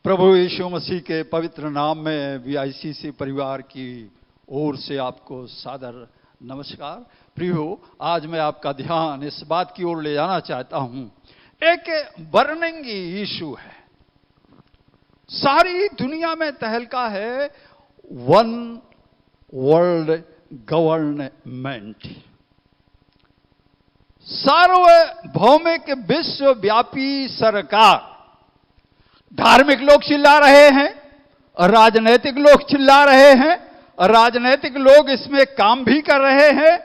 प्रभु यीशु मसीह के पवित्र नाम में वीआईसीसी परिवार की ओर से आपको सादर नमस्कार। प्रियो, आज मैं आपका ध्यान इस बात की ओर ले जाना चाहता हूं। एक बर्निंग इशू है, सारी दुनिया में तहलका है, वन वर्ल्ड गवर्नमेंट। सार्वभौमिक विश्वव्यापी सरकार। धार्मिक लोग चिल्ला रहे हैं, राजनीतिक लोग चिल्ला रहे हैं, राजनीतिक लोग इसमें काम भी कर रहे हैं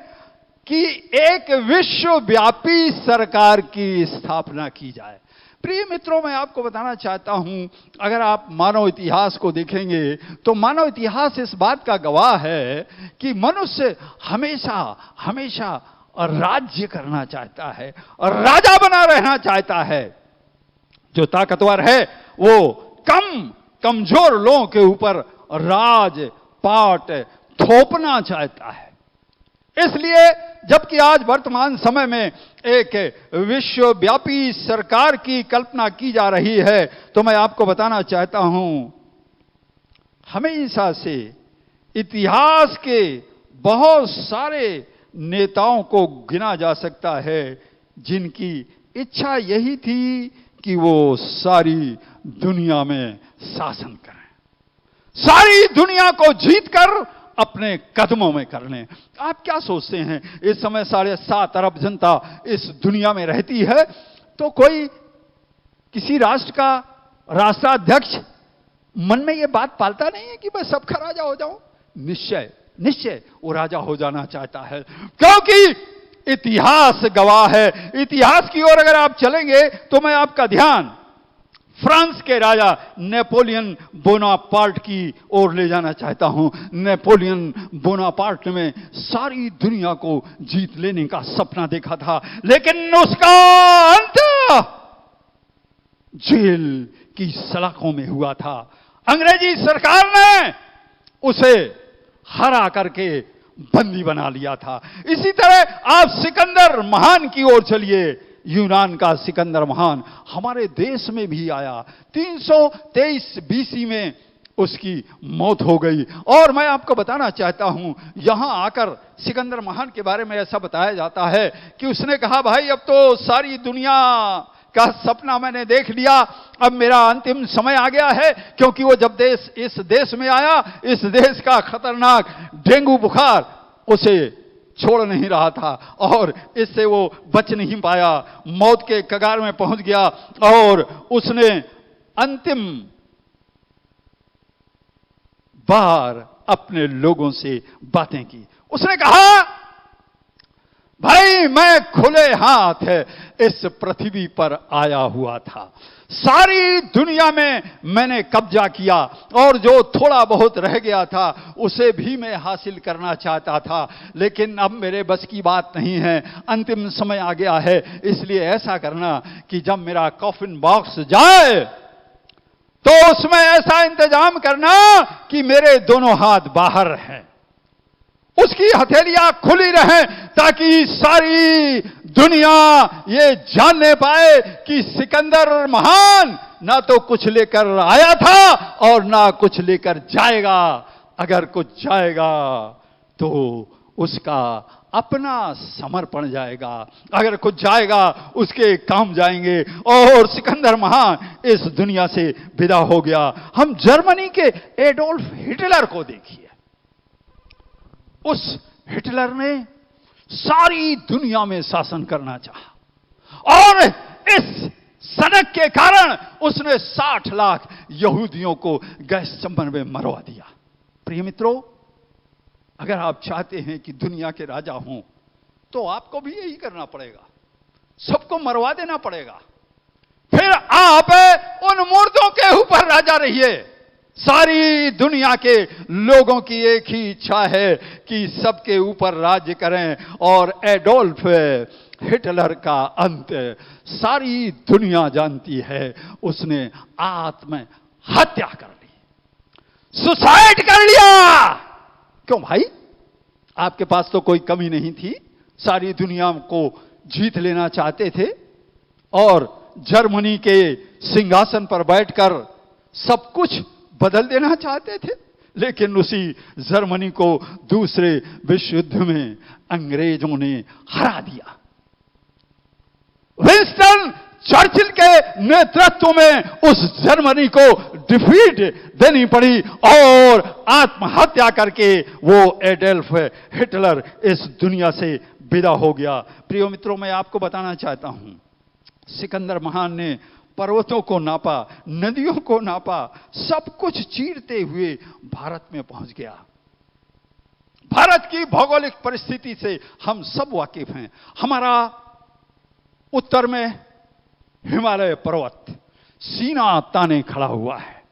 कि एक विश्वव्यापी सरकार की स्थापना की जाए। प्रिय मित्रों, मैं आपको बताना चाहता हूं, अगर आप मानव इतिहास को देखेंगे तो मानव इतिहास इस बात का गवाह है कि मनुष्य हमेशा हमेशा राज्य करना चाहता है और राजा बना रहना चाहता है। जो ताकतवर है वो कमजोर लोगों के ऊपर राज पाट थोपना चाहता है। इसलिए जबकि आज वर्तमान समय में एक विश्वव्यापी सरकार की कल्पना की जा रही है, तो मैं आपको बताना चाहता हूं, हमेशा से इतिहास के बहुत सारे नेताओं को गिना जा सकता है जिनकी इच्छा यही थी कि वो सारी दुनिया में शासन करें, सारी दुनिया को जीतकर अपने कदमों में कर लें। आप क्या सोचते हैं, इस समय 7.5 अरब जनता इस दुनिया में रहती है, तो कोई किसी राष्ट्र का राष्ट्राध्यक्ष मन में यह बात पालता नहीं है कि मैं सबका राजा हो जाऊं? निश्चय निश्चय वो राजा हो जाना चाहता है, क्योंकि इतिहास गवाह है। इतिहास की ओर अगर आप चलेंगे तो मैं आपका ध्यान फ्रांस के राजा नेपोलियन बोनापार्ट की ओर ले जाना चाहता हूं। नेपोलियन बोनापार्ट ने सारी दुनिया को जीत लेने का सपना देखा था, लेकिन उसका अंत जेल की सलाखों में हुआ था। अंग्रेजी सरकार ने उसे हरा करके बंदी बना लिया था। इसी तरह आप सिकंदर महान की ओर चलिए। यूनान का सिकंदर महान हमारे देश में भी आया। 323 बीसी में उसकी मौत हो गई। और मैं आपको बताना चाहता हूं, यहां आकर सिकंदर महान के बारे में ऐसा बताया जाता है कि उसने कहा, भाई अब तो सारी दुनिया का सपना मैंने देख लिया, अब मेरा अंतिम समय आ गया है। क्योंकि वो जब इस देश में आया, इस देश का खतरनाक डेंगू बुखार उसे छोड़ नहीं रहा था और इससे वो बच नहीं पाया, मौत के कगार में पहुंच गया। और उसने अंतिम बार अपने लोगों से बातें की। उसने कहा, भाई मैं खुले हाथ इस पृथ्वी पर आया हुआ था, सारी दुनिया में मैंने कब्जा किया और जो थोड़ा बहुत रह गया था उसे भी मैं हासिल करना चाहता था, लेकिन अब मेरे बस की बात नहीं है, अंतिम समय आ गया है। इसलिए ऐसा करना कि जब मेरा कॉफिन बॉक्स जाए तो उसमें ऐसा इंतजाम करना कि मेरे दोनों हाथ बाहर हैं, उसकी हथेलियां खुली रहें, ताकि सारी दुनिया ये जानने पाए कि सिकंदर महान ना तो कुछ लेकर आया था और ना कुछ लेकर जाएगा। अगर कुछ जाएगा तो उसका अपना समर्पण जाएगा, अगर कुछ जाएगा उसके काम जाएंगे। और सिकंदर महान इस दुनिया से विदा हो गया। हम जर्मनी के एडोल्फ हिटलर को देखिए। उस हिटलर ने सारी दुनिया में शासन करना चाहा और इस सनक के कारण उसने 60 लाख यहूदियों को गैस चंबन में मरवा दिया। प्रिय मित्रों, अगर आप चाहते हैं कि दुनिया के राजा हों तो आपको भी यही करना पड़ेगा, सबको मरवा देना पड़ेगा, फिर आप उन मुर्दों के ऊपर राजा रहिए। सारी दुनिया के लोगों की एक ही इच्छा है कि सबके ऊपर राज्य करें, और एडोल्फ हिटलर का अंत सारी दुनिया जानती है। उसने आत्महत्या कर ली, सुसाइड कर लिया। क्यों भाई? आपके पास तो कोई कमी नहीं थी, सारी दुनिया को जीत लेना चाहते थे और जर्मनी के सिंहासन पर बैठकर सब कुछ बदल देना चाहते थे, लेकिन उसी जर्मनी को दूसरे विश्व युद्ध में अंग्रेजों ने हरा दिया। विंस्टन चर्चिल के नेतृत्व में उस जर्मनी को डिफीट देनी पड़ी और आत्महत्या करके वो एडल्फ हिटलर इस दुनिया से विदा हो गया। प्रिय मित्रों, मैं आपको बताना चाहता हूं, सिकंदर महान ने पर्वतों को नापा, नदियों को नापा, सब कुछ चीरते हुए भारत में पहुंच गया। भारत की भौगोलिक परिस्थिति से हम सब वाकिफ हैं। हमारा उत्तर में हिमालय पर्वत सीना ताने खड़ा हुआ है।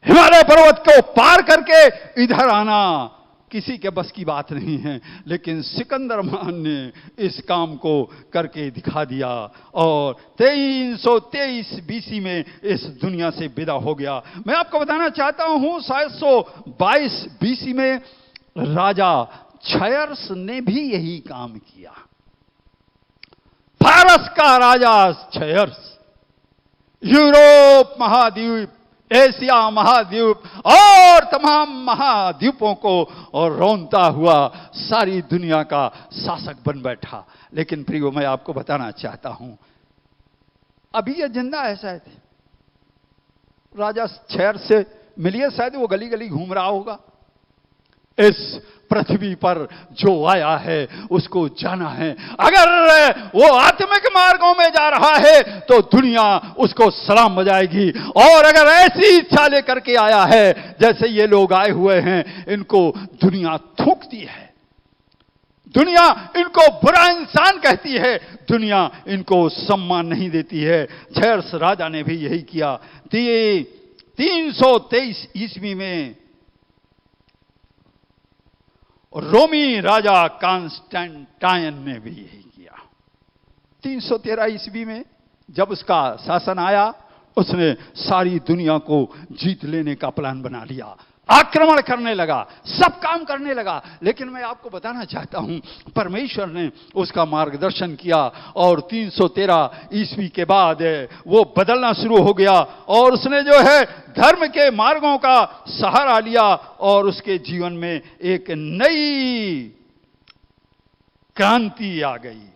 हिमालय पर्वत को पार करके इधर आना किसी के बस की बात नहीं है, लेकिन सिकंदर महान ने इस काम को करके दिखा दिया और 323 बीसी में इस दुनिया से विदा हो गया। मैं आपको बताना चाहता हूं 722 बीसी में राजा क्षयर्ष ने भी यही काम किया। फारस का राजा क्षयर्ष यूरोप महाद्वीप, एशिया महाद्वीप और तमाम महाद्वीपों को और रौंदता हुआ सारी दुनिया का शासक बन बैठा। लेकिन प्रियो, मैं आपको बताना चाहता हूं, अभी यह जिंदा है। शायद राजा क्षयर्ष से मिलिए, शायद वो गली गली घूम रहा होगा। इस पृथ्वी पर जो आया है उसको जाना है। अगर वो आत्मिक मार्गों में जा रहा है तो दुनिया उसको सलाम बजाएगी, और अगर ऐसी इच्छा लेकर के आया है जैसे ये लोग आए हुए हैं, इनको दुनिया थूकती है, दुनिया इनको बुरा इंसान कहती है, दुनिया इनको सम्मान नहीं देती है। क्षयर्ष राजा ने भी यही किया। 323 ईस्वी में रोमी राजा कॉन्स्टेंटाइन ने भी यही किया। 313 ईस्वी में जब उसका शासन आया, उसने सारी दुनिया को जीत लेने का प्लान बना लिया, आक्रमण करने लगा, सब काम करने लगा। लेकिन मैं आपको बताना चाहता हूं, परमेश्वर ने उसका मार्गदर्शन किया और 313 ईस्वी के बाद वो बदलना शुरू हो गया और उसने जो है धर्म के मार्गों का सहारा लिया और उसके जीवन में एक नई क्रांति आ गई।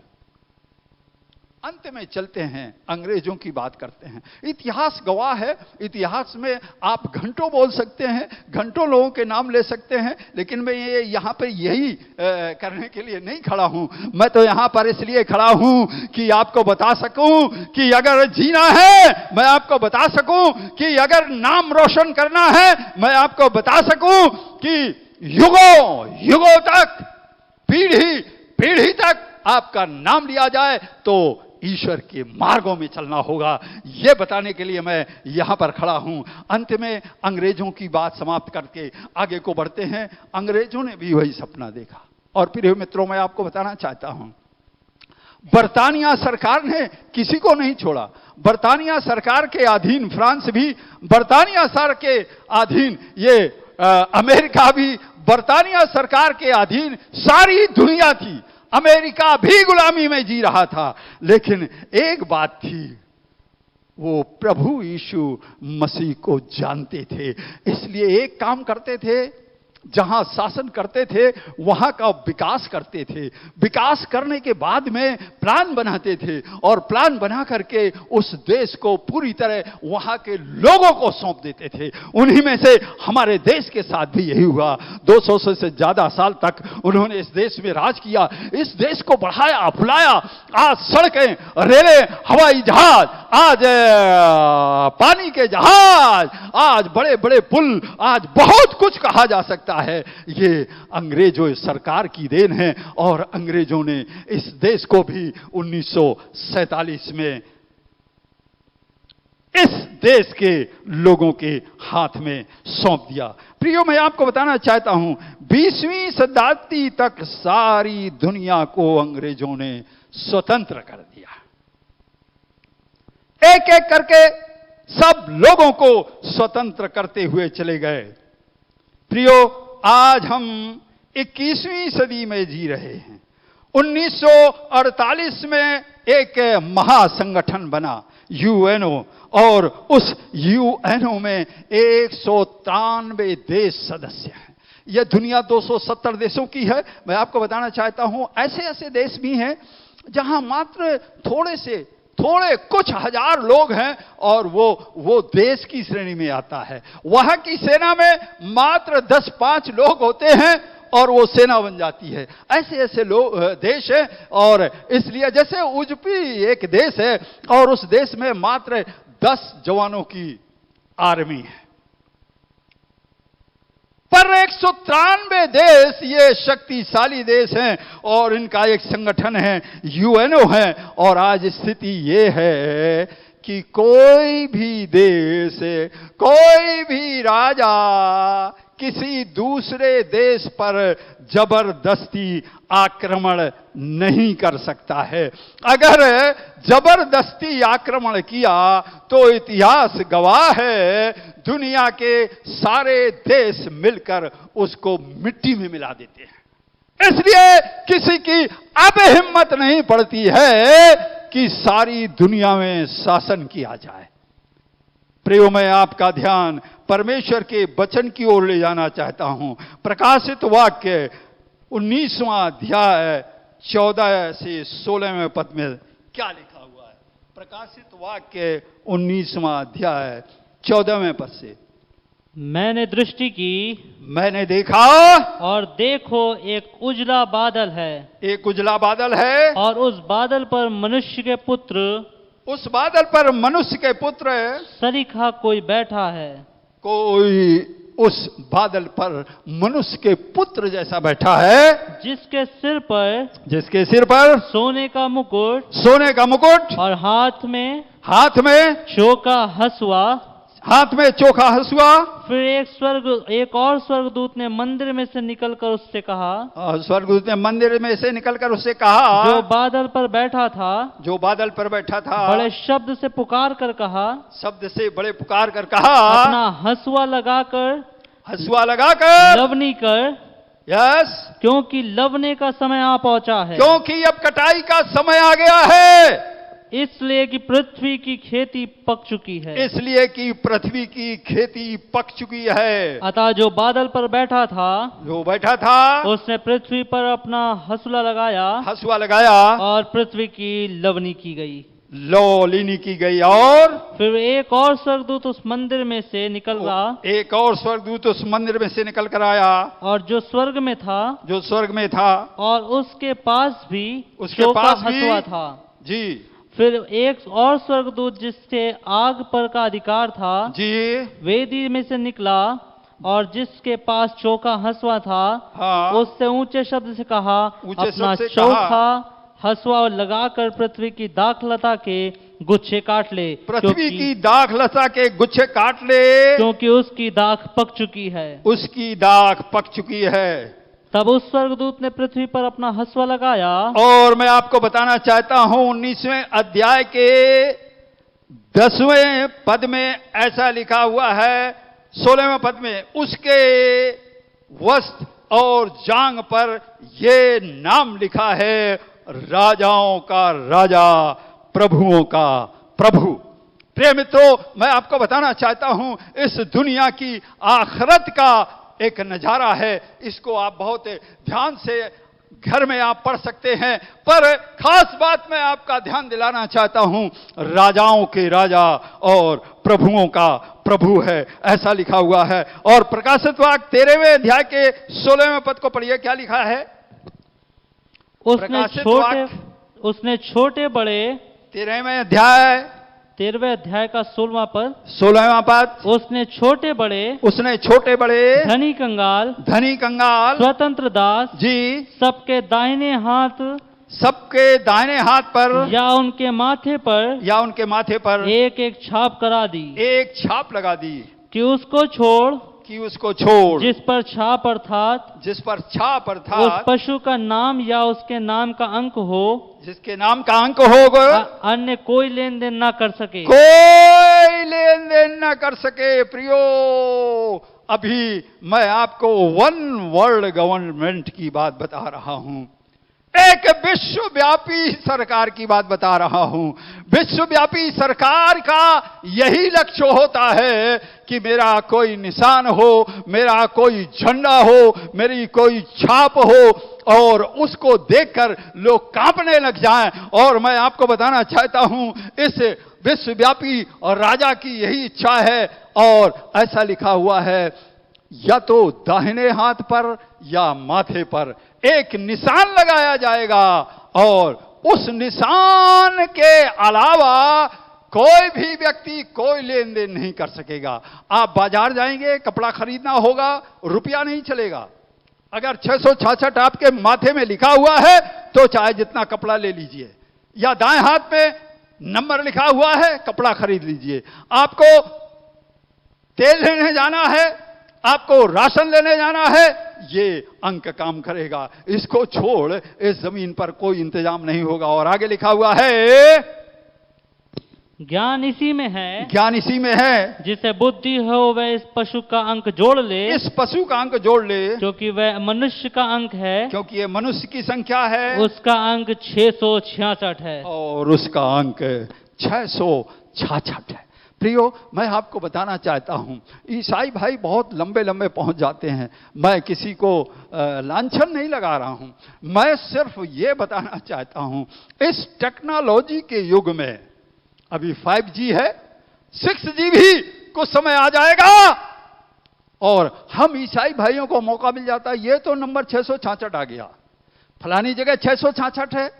अंत में चलते हैं, अंग्रेजों की बात करते हैं। इतिहास गवाह है, इतिहास में आप घंटों बोल सकते हैं, घंटों लोगों के नाम ले सकते हैं, लेकिन मैं ये यहाँ पे यही करने के लिए नहीं खड़ा हूं। मैं तो यहाँ पर इसलिए खड़ा हूं कि आपको बता सकूं कि अगर जीना है, मैं आपको बता सकूं कि अगर नाम रोशन करना है, मैं आपको बता सकूं कि युगों युगों तक, पीढ़ी पीढ़ी तक आपका नाम लिया जाए तो ईश्वर के मार्गों में चलना होगा। यह बताने के लिए मैं यहां पर खड़ा हूं। अंत में अंग्रेजों की बात समाप्त करके आगे को बढ़ते हैं। अंग्रेजों ने भी वही सपना देखा। और प्रिय मित्रों, मैं आपको बताना चाहता हूं, बर्तानिया सरकार ने किसी को नहीं छोड़ा। बर्तानिया सरकार के अधीन फ्रांस भी, बर्तानिया सरकार के अधीन ये अमेरिका भी, बर्तानिया सरकार के अधीन सारी दुनिया थी। अमेरिका भी गुलामी में जी रहा था। लेकिन एक बात थी, वो प्रभु यीशु मसीह को जानते थे, इसलिए एक काम करते थे, जहां शासन करते थे वहां का विकास करते थे। विकास करने के बाद में प्लान बनाते थे और प्लान बना करके उस देश को पूरी तरह वहां के लोगों को सौंप देते थे। उन्हीं में से हमारे देश के साथ भी यही हुआ। 200 से ज्यादा साल तक उन्होंने इस देश में राज किया, इस देश को बढ़ाया फुलाया। आज सड़कें, रेलें, हवाई जहाज, आज पानी के जहाज, आज बड़े बड़े पुल, आज बहुत कुछ कहा जा सकता है। ये अंग्रेजों सरकार की देन है और अंग्रेजों ने इस देश को भी 1947 में इस देश के लोगों के हाथ में सौंप दिया। प्रियो, मैं आपको बताना चाहता हूं, 20वीं शताब्दी तक सारी दुनिया को अंग्रेजों ने स्वतंत्र कर दिया। एक एक करके सब लोगों को स्वतंत्र करते हुए चले गए। प्रियो, आज हम 21वीं सदी में जी रहे हैं। 1948 में एक महासंगठन बना यूएनओ, और उस यूएनओ में 193 देश सदस्य हैं। यह दुनिया 270 देशों की है। मैं आपको बताना चाहता हूं, ऐसे ऐसे देश भी हैं जहां मात्र थोड़े कुछ हजार लोग हैं और वो देश की श्रेणी में आता है। वहां की सेना में मात्र 10-5 लोग होते हैं और वो सेना बन जाती है। ऐसे ऐसे लोग देश है। और इसलिए जैसे उजुपी एक देश है और उस देश में मात्र 10 जवानों की आर्मी है, पर 193 देश ये शक्तिशाली देश हैं और इनका एक संगठन है, यूएनओ है। और आज स्थिति ये है कि कोई भी देश, कोई भी राजा किसी दूसरे देश पर जबरदस्ती आक्रमण नहीं कर सकता है। अगर जबरदस्ती आक्रमण किया तो इतिहास गवाह है, दुनिया के सारे देश मिलकर उसको मिट्टी में मिला देते हैं। इसलिए किसी की अब हिम्मत नहीं पड़ती है कि सारी दुनिया में शासन किया जाए। प्रियो, मैं आपका ध्यान परमेश्वर के वचन की ओर ले जाना चाहता हूं। प्रकाशित वाक्य 19वां अध्याय 14 से 16वें पद में क्या लिखा हुआ है? प्रकाशित वाक्य 19वां अध्याय 14वें पद से, मैंने दृष्टि की, मैंने देखा, और देखो एक उजला बादल है, एक उजला बादल है, और उस बादल पर मनुष्य के पुत्र, उस बादल पर मनुष्य के पुत्र सरीखा कोई बैठा है। कोई उस बादल पर मनुष्य के पुत्र जैसा बैठा है, जिसके सिर पर सोने का मुकुट, और हाथ में चोखा हंसुआ। फिर एक और स्वर्गदूत ने मंदिर में से निकलकर उससे कहा, जो बादल पर बैठा था, बड़े शब्द से पुकार कर कहा, अपना हंसुआ लगाकर लवनी कर, क्योंकि लवने का समय आ पहुंचा है, क्योंकि अब कटाई का समय आ गया है। इसलिए कि पृथ्वी की खेती पक चुकी है। अतः जो बादल पर बैठा था, उसने पृथ्वी पर अपना हंसुआ लगाया, और पृथ्वी की लवनी की गई। और फिर एक और स्वर्गदूत उस मंदिर में से निकल कर आया, और जो स्वर्ग में था, और उसके पास भी हंसुआ था जी। फिर एक और स्वर्गदूत जिससे आग पर का अधिकार था जी, वेदी में से निकला, और जिसके पास चोखा हंसुआ था, हाँ, उससे ऊंचे शब्द से कहा, अपना चोखा हंसुआ लगाकर पृथ्वी की दाखलता के गुच्छे काट ले, क्योंकि उसकी दाख पक चुकी है। तब उस स्वर्गदूत ने पृथ्वी पर अपना हंसुआ लगाया। और मैं आपको बताना चाहता हूं 19वें अध्याय के 10वें पद में ऐसा लिखा हुआ है, 16वें पद में, उसके वस्त्र और जांघ पर यह नाम लिखा है, राजाओं का राजा, प्रभुओं का प्रभु। प्रिय मित्रों, मैं आपको बताना चाहता हूं, इस दुनिया की आखिरत का एक नजारा है। इसको आप बहुत ध्यान से घर में आप पढ़ सकते हैं, पर खास बात मैं आपका ध्यान दिलाना चाहता हूं, राजाओं के राजा और प्रभुओं का प्रभु है, ऐसा लिखा हुआ है। और प्रकाशित वाक्य 13वें अध्याय के 16वें पद को पढ़िए, क्या लिखा है? उसने छोटे बड़े, 13वें अध्याय का 16वां पद, उसने छोटे बड़े धनी कंगाल, स्वतंत्र दास जी, सबके दाहिने हाथ पर या उनके माथे पर एक एक छाप लगा दी, कि उसको छोड़, जिस पर छाप अर्थात उस पशु का नाम या उसके नाम का अंक हो, जिसके नाम का अंक होगा, अन्य कोई लेन देन ना कर सके। प्रियो, अभी मैं आपको वन वर्ल्ड गवर्नमेंट की बात बता रहा हूं। एक विश्वव्यापी सरकार की बात बता रहा हूं। विश्वव्यापी सरकार का यही लक्ष्य होता है कि मेरा कोई निशान हो, मेरा कोई झंडा हो, मेरी कोई छाप हो और उसको देखकर लोग कांपने लग जाएं। और मैं आपको बताना चाहता हूं, इस विश्वव्यापी और राजा की यही इच्छा है। और ऐसा लिखा हुआ है, या तो दाहिने हाथ पर या माथे पर एक निशान लगाया जाएगा और उस निशान के अलावा कोई भी व्यक्ति कोई लेन देन नहीं कर सकेगा। आप बाजार जाएंगे, कपड़ा खरीदना होगा, रुपया नहीं चलेगा। अगर 666 आपके माथे में लिखा हुआ है तो चाहे जितना कपड़ा ले लीजिए, या दाएं हाथ में नंबर लिखा हुआ है, कपड़ा खरीद लीजिए। आपको तेल लेने जाना है, आपको राशन लेने जाना है, ये अंक काम करेगा। इसको छोड़ इस जमीन पर कोई इंतजाम नहीं होगा। और आगे लिखा हुआ है, ज्ञान इसी में है, ज्ञान इसी में है, जिसे बुद्धि हो वह इस पशु का अंक जोड़ ले, इस पशु का अंक जोड़ ले, क्योंकि वह मनुष्य का अंक है, क्योंकि ये मनुष्य की संख्या है। उसका अंक 666 है और उसका अंक 666 है। प्रियो, मैं आपको बताना चाहता हूं, ईसाई भाई बहुत लंबे लंबे पहुंच जाते हैं। मैं किसी को लांछन नहीं लगा रहा हूं, मैं सिर्फ ये बताना चाहता हूं, इस टेक्नोलॉजी के युग में अभी 5G है, 6G भी कुछ समय आ जाएगा और हम ईसाई भाइयों को मौका मिल जाता है। ये तो नंबर 666 आ गया, फलानी जगह 666 है,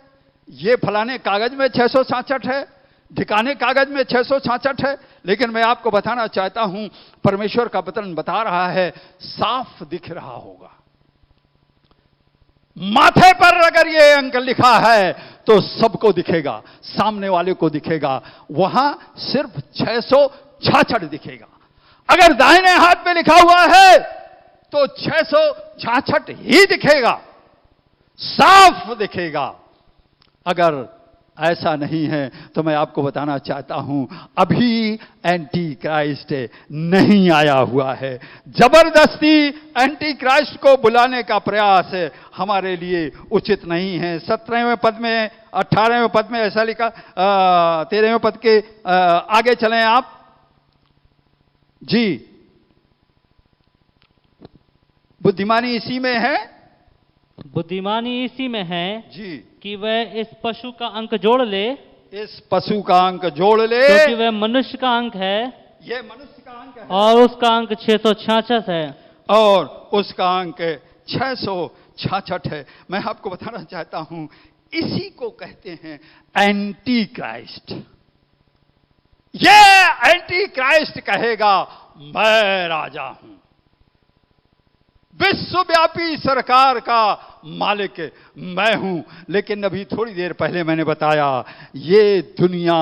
ये फलाने कागज में 666 है, ठिकाने कागज में 666 है। लेकिन मैं आपको बताना चाहता हूं, परमेश्वर का वचन बता रहा है, साफ दिख रहा होगा। माथे पर अगर ये अंक लिखा है तो सबको दिखेगा, सामने वाले को दिखेगा। वहां सिर्फ 666 दिखेगा। अगर दाहिने हाथ में लिखा हुआ है तो 666 ही दिखेगा, साफ दिखेगा। अगर ऐसा नहीं है तो मैं आपको बताना चाहता हूं, अभी एंटी क्राइस्ट नहीं आया हुआ है। जबरदस्ती एंटी क्राइस्ट को बुलाने का प्रयास हमारे लिए उचित नहीं है। 17वें पद में, 18वें पद में ऐसा लिखा, 13वें पद के आगे चलें आप जी। बुद्धिमानी इसी में है, बुद्धिमानी इसी में है जी, कि वह इस पशु का अंक जोड़ ले, इस पशु का अंक जोड़ ले, क्योंकि वह मनुष्य का अंक है, ये मनुष्य का अंक है, और उसका अंक 666 है, और उसका अंक 666 है। मैं आपको बताना चाहता हूं, इसी को कहते हैं एंटी क्राइस्ट। ये एंटी क्राइस्ट कहेगा, मैं राजा हूं, विश्वव्यापी सरकार का मालिक मैं हूं। लेकिन अभी थोड़ी देर पहले मैंने बताया, ये दुनिया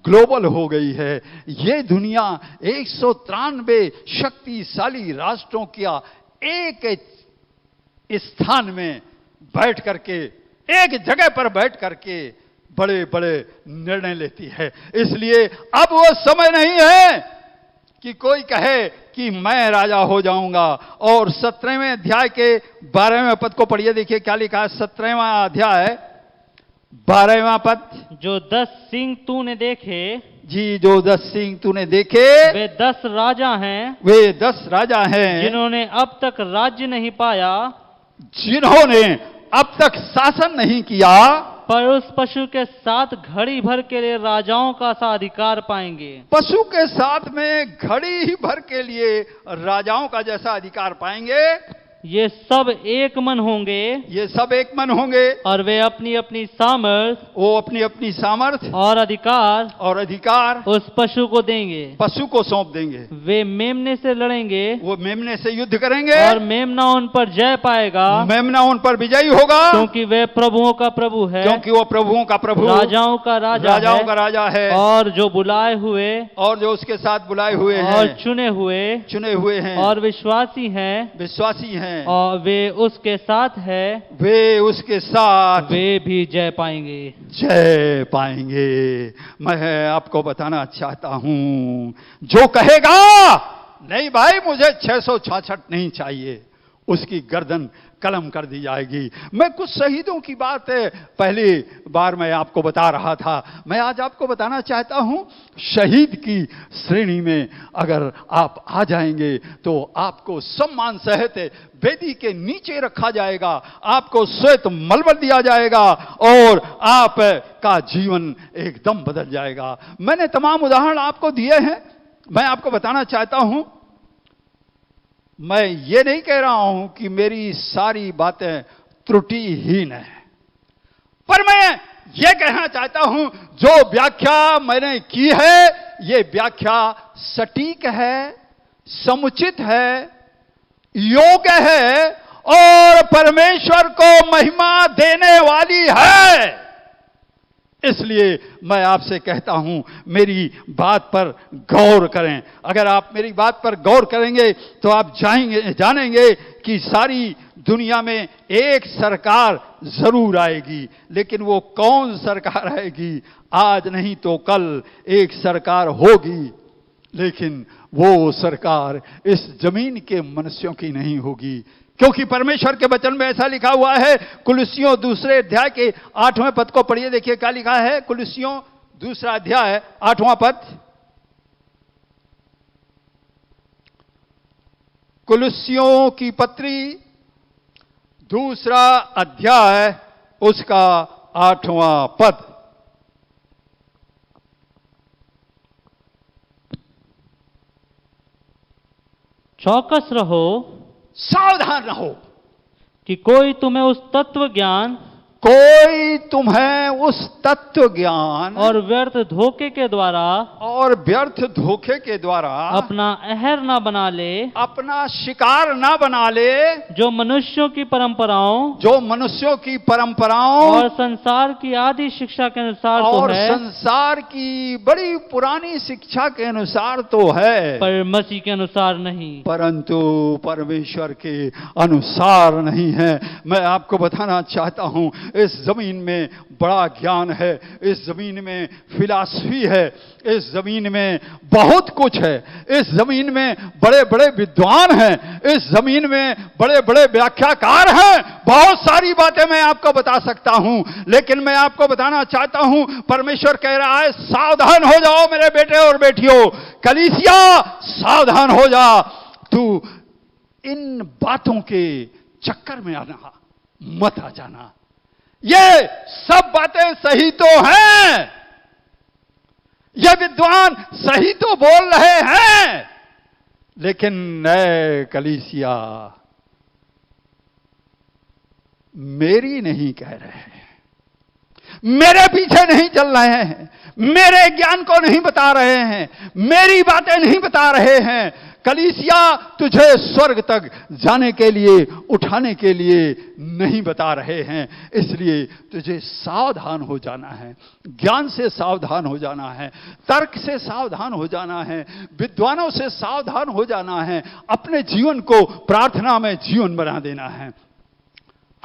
ग्लोबल हो गई है। ये दुनिया 193 शक्तिशाली राष्ट्रों का एक स्थान में बैठ करके, एक जगह पर बैठ करके बड़े बड़े निर्णय लेती है। इसलिए अब वो समय नहीं है कि कोई कहे कि मैं राजा हो जाऊंगा। और 17वें अध्याय के 12वें पद को पढ़िए, देखिए क्या लिखा है। 17वां अध्याय 12वां पद, जो 10 सिंह तूने देखे, जी, जो 10 सिंह तूने देखे, वे 10 राजा हैं, वे 10 राजा हैं, जिन्होंने अब तक राज्य नहीं पाया, जिन्होंने अब तक शासन नहीं किया, पर उस पशु के साथ घड़ी भर के लिए राजाओं का सा अधिकार पाएंगे। पशु के साथ में घड़ी ही भर के लिए राजाओं का जैसा अधिकार पाएंगे। ये सब एक मन होंगे, ये सब एक मन होंगे, और वे अपनी अपनी सामर्थ, वो अपनी अपनी सामर्थ और अधिकार उस पशु को देंगे, पशु को सौंप देंगे। वे मेमने से लड़ेंगे, वो मेमने से युद्ध करेंगे, और मेमना उन पर जय पाएगा, मेमना उन पर विजयी होगा, क्योंकि वे प्रभुओं का प्रभु है, क्योंकि वो प्रभुओं का प्रभु, राजाओं का राजा है, और जो बुलाए हुए, और जो उसके साथ बुलाए हुए हैं, और चुने हुए हैं, और विश्वासी हैं, और वे उसके साथ है, वे उसके साथ, वे भी जय पाएंगे, जय पाएंगे। मैं आपको बताना चाहता हूं, जो कहेगा नहीं भाई मुझे 666 नहीं चाहिए, उसकी गर्दन कलम कर दी जाएगी। मैं कुछ शहीदों की बात पहली बार मैं आपको बता रहा था, मैं आज आपको बताना चाहता हूं, शहीद की श्रेणी में अगर आप आ जाएंगे तो आपको सम्मान सहित वेदी के नीचे रखा जाएगा, आपको श्वेत मलबल दिया जाएगा और आप का जीवन एकदम बदल जाएगा। मैंने तमाम उदाहरण आपको दिए हैं। मैं आपको बताना चाहता हूं, मैं ये नहीं कह रहा हूं कि मेरी सारी बातें त्रुटिहीन है, पर मैं ये कहना चाहता हूं जो व्याख्या मैंने की है ये व्याख्या सटीक है, समुचित है, योग्य है और परमेश्वर को महिमा देने वाली है। इसलिए मैं आपसे कहता हूं मेरी बात पर गौर करें। अगर आप मेरी बात पर गौर करेंगे तो आप जानेंगे कि सारी दुनिया में एक सरकार जरूर आएगी, लेकिन वो कौन सरकार आएगी? आज नहीं तो कल एक सरकार होगी, लेकिन वो सरकार इस जमीन के मनुष्यों की नहीं होगी, क्योंकि परमेश्वर के वचन में ऐसा लिखा हुआ है। कुलुस्सियों 2 अध्याय के 8वें पद को पढ़िए, देखिए क्या लिखा है। कुलुस्सियों 2 अध्याय 8वां पद, कुलुस्सियों की पत्री 2 अध्याय उसका 8वां पद। चौकस रहो, सावधान रहो कि कोई तुम्हें उस तत्व ज्ञान और व्यर्थ धोखे के द्वारा अपना अहर ना बना ले, अपना शिकार ना बना ले, जो मनुष्यों की परंपराओं और संसार की आदि शिक्षा के अनुसार और तो है, संसार की बड़ी पुरानी शिक्षा के अनुसार तो है, पर मसीह के अनुसार नहीं, परंतु परमेश्वर के अनुसार नहीं है। मैं आपको बताना चाहता हूं, इस जमीन में बड़ा ज्ञान है, इस जमीन में फिलॉसफी है, इस जमीन में बहुत कुछ है, इस जमीन में बड़े बड़े विद्वान हैं, इस जमीन में बड़े बड़े व्याख्याकार हैं। बहुत सारी बातें मैं आपको बता सकता हूं, लेकिन मैं आपको बताना चाहता हूं परमेश्वर कह रहा है सावधान हो जाओ मेरे बेटे और बेटियों, कलीसिया सावधान हो जा, तू इन बातों के चक्कर में आना मत आ जाना। ये सब बातें सही तो हैं, ये विद्वान सही तो बोल रहे हैं, लेकिन नए कलीसिया मेरी नहीं कह रहे हैं, मेरे पीछे नहीं चल रहे हैं, मेरे ज्ञान को नहीं बता रहे हैं, मेरी बातें नहीं बता रहे हैं। कलीसिया तुझे स्वर्ग तक जाने के लिए, उठाने के लिए नहीं बता रहे हैं। इसलिए तुझे सावधान हो जाना है, ज्ञान से सावधान हो जाना है, तर्क से सावधान हो जाना है, विद्वानों से सावधान हो जाना है, अपने जीवन को प्रार्थना में जीवन बना देना है,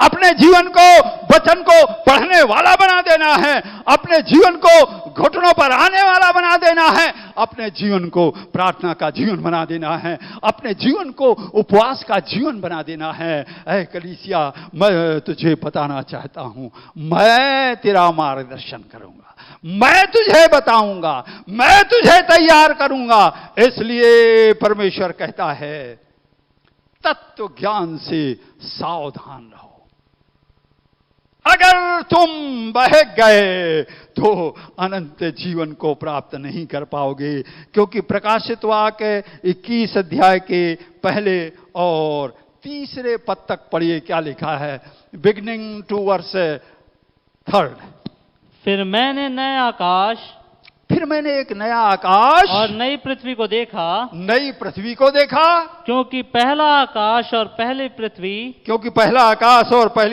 अपने जीवन को वचन को पढ़ने वाला बना देना है, अपने जीवन को घुटनों पर आने वाला बना देना है, अपने जीवन को प्रार्थना का जीवन बना देना है, अपने जीवन को उपवास का जीवन बना देना है। ऐ कलीसिया, मैं तुझे बताना चाहता हूं, मैं तेरा मार्गदर्शन करूंगा, मैं तुझे बताऊंगा, मैं तुझे तैयार करूंगा। इसलिए परमेश्वर कहता है तत्व ज्ञान से सावधान रहो। अगर तुम बहक गए तो अनंत जीवन को प्राप्त नहीं कर पाओगे, क्योंकि प्रकाशित वाक्य 21 अध्याय के पहले और 3 पद तक पढ़िए क्या लिखा है, बिगिनिंग टू वर्स 3। फिर मैंने एक नया आकाश और नई पृथ्वी को देखा, क्योंकि पहला आकाश और पहली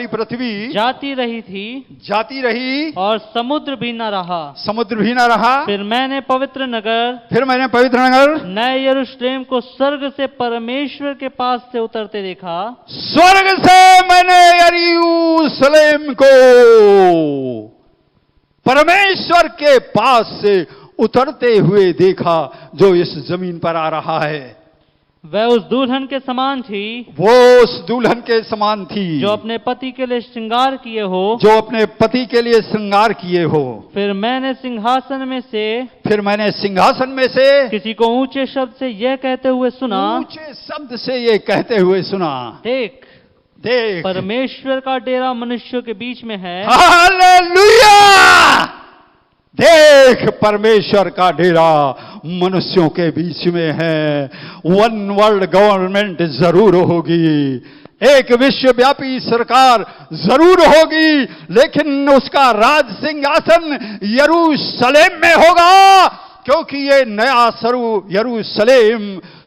पृथ्वी जाती रही और समुद्र भी न रहा। फिर मैंने पवित्र नगर नए यरूशलेम को स्वर्ग से परमेश्वर के पास से उतरते देखा। स्वर्ग से मैंने यरूशलेम को परमेश्वर के पास से उतरते हुए देखा, जो इस जमीन पर आ रहा है। वह उस दुल्हन के समान थी, वो उस दुल्हन के समान थी जो अपने पति के लिए श्रृंगार किए हो, जो अपने पति के लिए श्रृंगार किए हो। फिर मैंने सिंहासन में से किसी को ऊंचे शब्द से यह कहते हुए सुना, ऊंचे शब्द से ये कहते हुए सुना, देख परमेश्वर का डेरा मनुष्यों के बीच में है। हालेलुया! देख परमेश्वर का डेरा मनुष्यों के बीच में है। वन वर्ल्ड गवर्नमेंट जरूर होगी, एक विश्वव्यापी सरकार जरूर होगी, लेकिन उसका राज सिंहासन यरूशलेम में होगा, क्योंकि ये नया यरूशलेम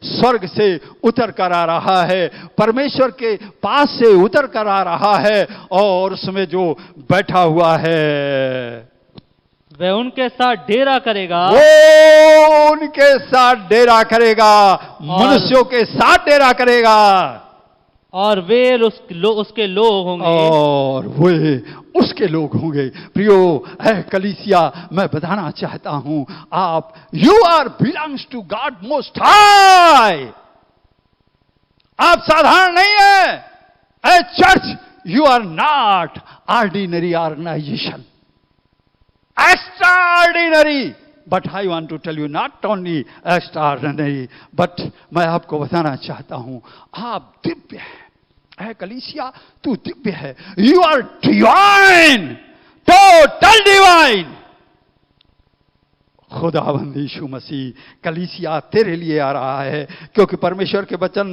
स्वर्ग से उतर कर आ रहा है, परमेश्वर के पास से उतर कर आ रहा है, और उसमें जो बैठा हुआ है वह उनके साथ डेरा करेगा, वो उनके साथ डेरा करेगा, मनुष्यों के साथ डेरा करेगा, और वे उसके लोग होंगे, और वे उसके लोग होंगे। प्रियो है कलीसिया, मैं बताना चाहता हूं, आप you are belongs to God most high. आप साधारण नहीं है। A church, you are not ordinary organisation, extraordinary, but I want to tell you not only extraordinary, but मैं आपको बताना चाहता हूं, आप दिव्य है कलीसिया, तू दिव्य है, you are divine, total divine। खुदावंद यीशु मसीह कलीसिया तेरे लिए आ रहा है, क्योंकि परमेश्वर के वचन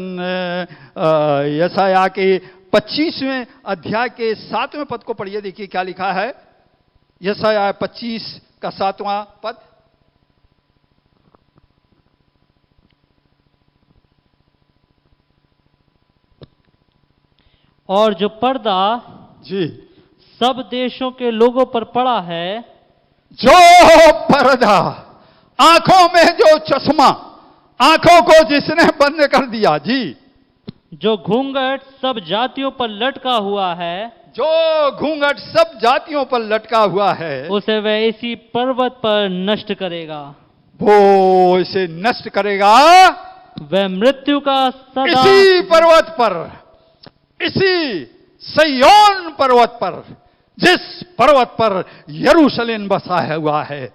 यशायाह के 25वें अध्याय के 7वें पद को पढ़िए, देखिए क्या लिखा है। यशायाह 25 का 7वां पद। और जो पर्दा जी सब देशों के लोगों पर पड़ा है, जो पर्दा, आंखों में जो चश्मा, आंखों को जिसने बंद कर दिया, जी, जो घूंघट सब जातियों पर लटका हुआ है, जो घूंघट सब जातियों पर लटका हुआ है, उसे वह इसी पर्वत पर नष्ट करेगा। वो इसे नष्ट करेगा, वह मृत्यु का सदा इसी पर्वत पर, इसी सिय्योन पर्वत पर, जिस पर्वत पर यरूशलेम बसा हुआ है।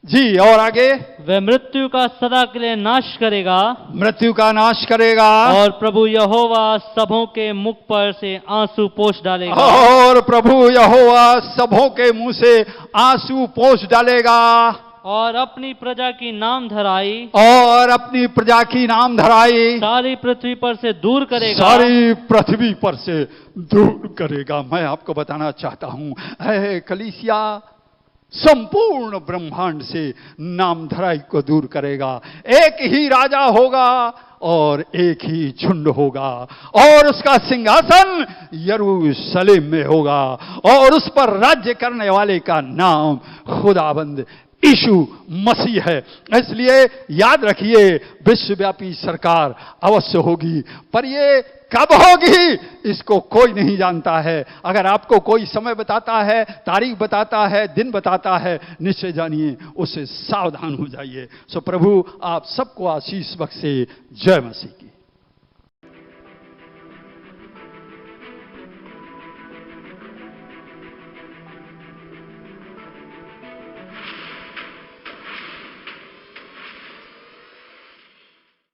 जी, और आगे, वह मृत्यु का सदा के लिए नाश करेगा, मृत्यु का नाश करेगा, और प्रभु यहोवा सबों के मुख पर से आंसू पोंछ डालेगा, और प्रभु यहोवा सबों के मुंह से आंसू पोंछ डालेगा, और अपनी प्रजा की नाम धराई, और अपनी प्रजा की नाम धराई सारी पृथ्वी पर से दूर करेगा, सारी पृथ्वी पर से दूर करेगा। मैं आपको बताना चाहता हूं, है कलीसिया संपूर्ण ब्रह्मांड से नाम धराई को दूर करेगा। एक ही राजा होगा और एक ही झुंड होगा, और उसका सिंहासन यरूशलेम में होगा, और उस पर राज्य करने वाले का नाम खुदाबंद यीशु मसीह है। इसलिए याद रखिए, विश्वव्यापी सरकार अवश्य होगी, पर ये कब होगी इसको कोई नहीं जानता है। अगर आपको कोई समय बताता है, तारीख बताता है, दिन बताता है, निश्चय जानिए उससे सावधान हो जाइए। सो प्रभु आप सबको आशीष बख्शे। जय मसीह की।